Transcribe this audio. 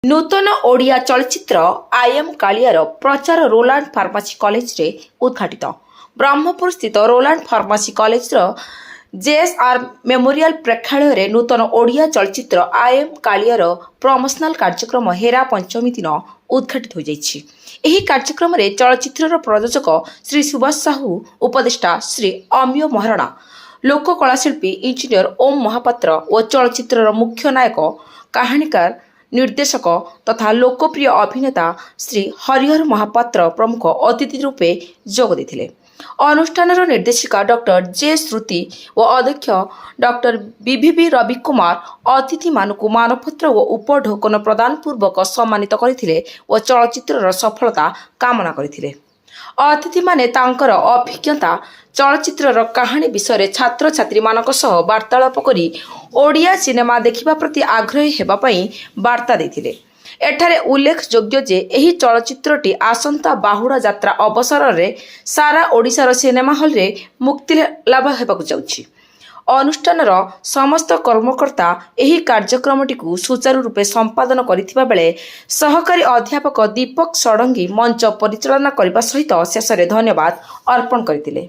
नूतन ओडिया चलचित्र I am Kaliyar प्रचार Roland pharmacy college रे उद्घाटित। ब्रह्मपुर स्थित Roland pharmacy college JSR memorial प्रेक्षालय रे नूतन ओडिया चलचित्र आई एम कालियार प्रमोशनल कार्यक्रम हेरा पंचमी दिन उद्घाटित हो जाइछि। एही कार्यक्रम रे चलचित्रर प्रयोजक श्री सुभाष साहू, उपदेष्टा श्री अमिय महाराणा, लोक कलाशिल्पी इंजीनियर ओम महापात्र और चलचित्रर मुख्य नायक, कहानीकार, निर्देशक तथा लोकप्रिय अभिनेता श्री हरिहर महापात्र प्रमुख अतिथि रूपे जोग देथिले। अनुष्ठानर निर्देशिका डॉक्टर जे श्रुति और अध्यक्ष डॉक्टर बीवीबी रवि कुमार अतिथि मानकु मानपत्र और उपढोकन प्रदान पूर्वक सम्मानित करथिले और चलचित्रर सफलता कामना करथिले। अतिथि माने तांकर अभिज्ञता, चलचित्रर कहानी विषय छात्र छात्री मानक सह वार्तालाप करी ओडिया सिनेमा देखिबा प्रति आग्रही हेबा पई वार्ता देथिले। एठारे उल्लेखयोग्य जे एही चलचित्रटी आसंता बाहुड़ा यात्रा अवसर रे सारा ओडिशार सिनेमा हल रे मुक्ति लाभ हेबाकु जाउछि। अनुष्ठानर समस्त कर्मकर्ता एही कार्यक्रमटी को सुचारू रूपे संपादन करिथिबा बेले सहकारी अध्यापक दीपक षडंगी मंच परिचालना करने सहित शेष धन्यवाद अर्पण करथिले।